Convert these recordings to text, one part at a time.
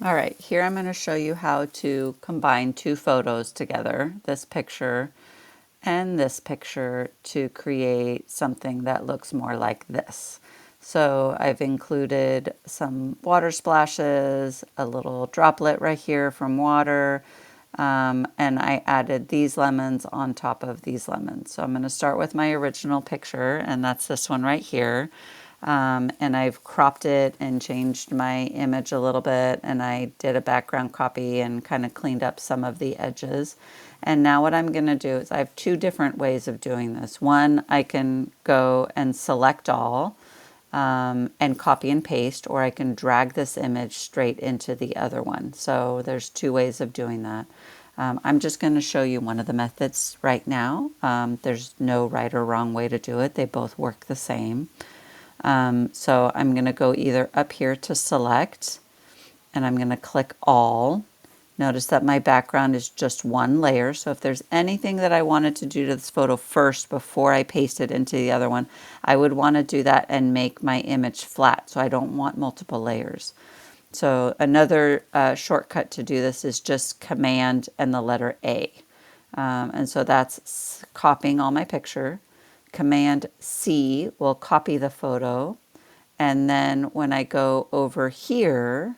All right, here I'm going to show you how to combine two photos together, this picture and this picture, to create something that looks more like this. So I've included some water splashes, a little droplet right here from water, and I added these lemons on top of these lemons. So I'm going to start with my original picture, and that's this one right here. And I've cropped it and changed my image a little bit, and I did a background copy and kind of cleaned up some of the edges. And now what I'm going to do is I have two different ways of doing this. One, I can go and select all and copy and paste, or I can drag this image straight into the other one. So there's two ways of doing that. I'm just going to show you one of the methods right now. There's no right or wrong way to do it. They both work the same. So I'm going to go either up here to select, and I'm going to click all. Notice that my background is just one layer. So if there's anything that I wanted to do to this photo first before I paste it into the other one, I would want to do that and make my image flat. So I don't want multiple layers. So another shortcut to do this is just Command and the letter A. And so that's copying all my picture. Command C will copy the photo. And then when I go over here,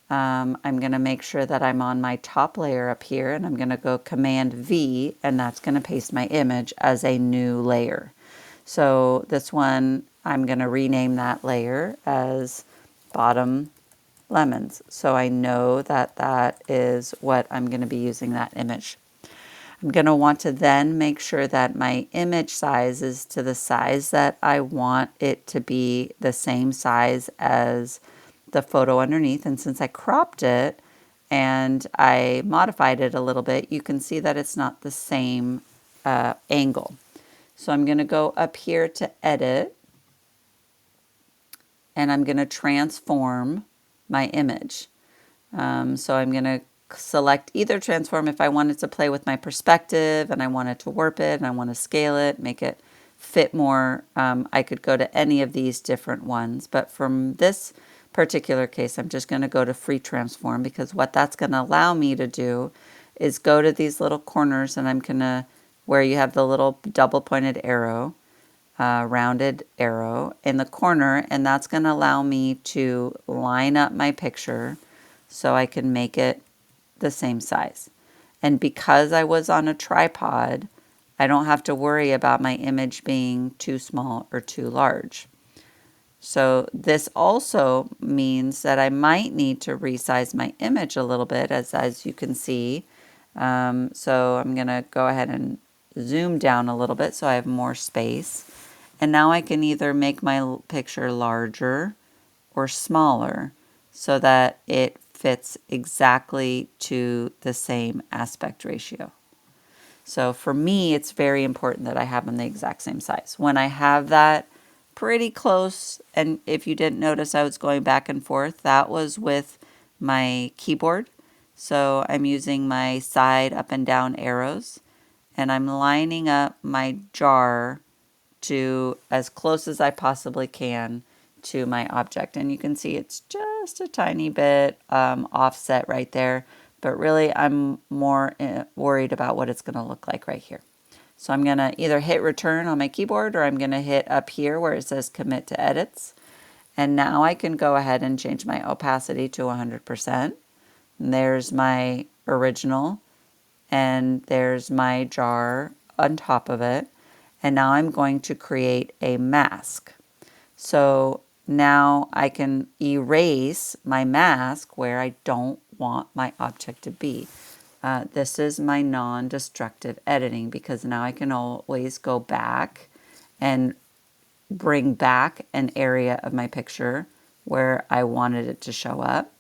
I'm going to make sure that I'm on my top layer up here, and I'm going to go Command V, and that's going to paste my image as a new layer. So this one, I'm going to rename that layer as bottom lemons. So I know that that is what I'm going to be using that image. I'm going to want to then make sure that my image size is to the size that I want it to be, the same size as the photo underneath. And since I cropped it and I modified it a little bit, you can see that it's not the same angle. So I'm going to go up here to edit, and I'm going to transform my image. So I'm going to select either transform if I wanted to play with my perspective and I wanted to warp it and I want to scale it, make it fit more. I could go to any of these different ones, but from this particular case, I'm just going to go to free transform, because what that's going to allow me to do is go to these little corners, and I'm going to, where you have the little double pointed arrow, rounded arrow in the corner, and that's going to allow me to line up my picture so I can make it the same size. And because I was on a tripod, I don't have to worry about my image being too small or too large. So this also means that I might need to resize my image a little bit, as you can see. So I'm going to go ahead and zoom down a little bit so I have more space. And now I can either make my picture larger or smaller so that it fits exactly to the same aspect ratio. So for me, it's very important that I have them the exact same size. When I have that pretty close, and if you didn't notice, I was going back and forth, that was with my keyboard. So I'm using my side up and down arrows, and I'm lining up my jar to as close as I possibly can to my object. And you can see it's just a tiny bit offset right there, but really I'm more worried about what it's going to look like right here. So I'm going to either hit return on my keyboard, or I'm going to hit up here where it says commit to edits. And now I can go ahead and change my opacity to 100%. And there's my original, and there's my jar on top of it. And now I'm going to create a mask. So now I can erase my mask where I don't want my object to be. This is my non-destructive editing, because now I can always go back and bring back an area of my picture where I wanted it to show up,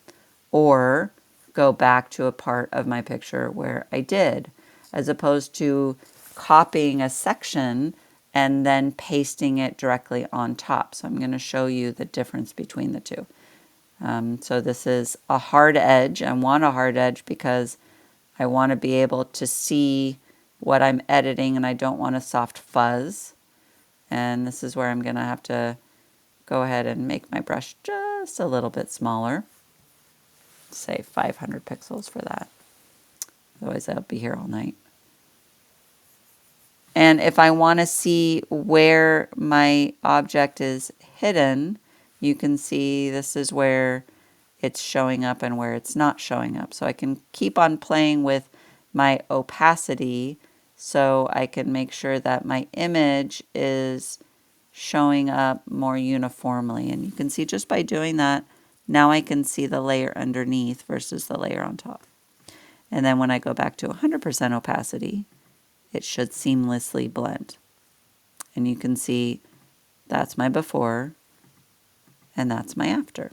or go back to a part of my picture where I did, as opposed to copying a section and then pasting it directly on top. So I'm going to show you the difference between the two. So this is a hard edge. I want a hard edge because I want to be able to see what I'm editing, and I don't want a soft fuzz. And this is where I'm going to have to go ahead and make my brush just a little bit smaller. say 500 pixels for that. Otherwise I'll be here all night. And if I want to see where my object is hidden, you can see this is where it's showing up and where it's not showing up. So I can keep on playing with my opacity so I can make sure that my image is showing up more uniformly. And you can see just by doing that, now I can see the layer underneath versus the layer on top. And then when I go back to 100% opacity, it should seamlessly blend. And you can see that's my before and that's my after.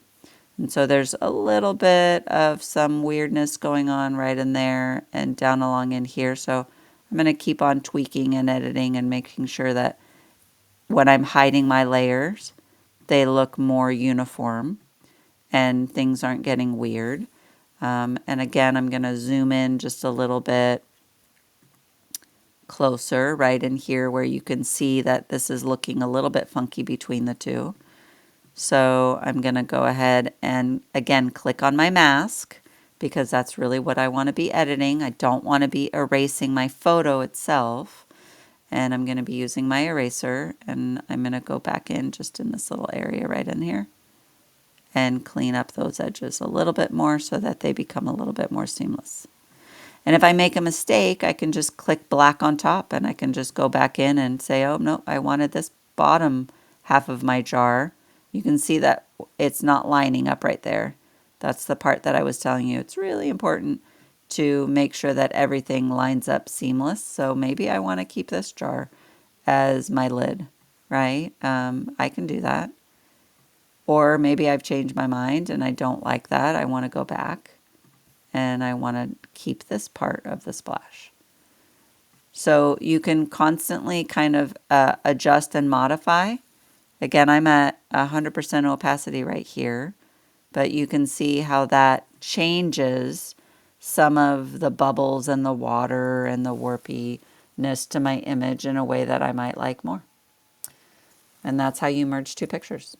And so there's a little bit of some weirdness going on right in there and down along in here. So I'm going to keep on tweaking and editing and making sure that when I'm hiding my layers, they look more uniform and things aren't getting weird. And again, I'm going to zoom in just a little bit closer right in here where you can see that this is looking a little bit funky between the two. So I'm going to go ahead and again click on my mask because that's really what I want to be editing. I don't want to be erasing my photo itself. And I'm going to be using my eraser and I'm going to go back in just in this little area right in here and clean up those edges a little bit more so that they become a little bit more seamless. And if I make a mistake, I can just click black on top and I can just go back in and say, oh, no, I wanted this bottom half of my jar. You can see that it's not lining up right there. That's the part that I was telling you. It's really important to make sure that everything lines up seamless. So maybe I want to keep this jar as my lid, right? I can do that. Or maybe I've changed my mind and I don't like that. I want to go back and I want to keep this part of the splash. So you can constantly kind of adjust and modify. Again, I'm at 100% opacity right here, but you can see how that changes some of the bubbles and the water and the warpiness to my image in a way that I might like more. And that's how you merge two pictures.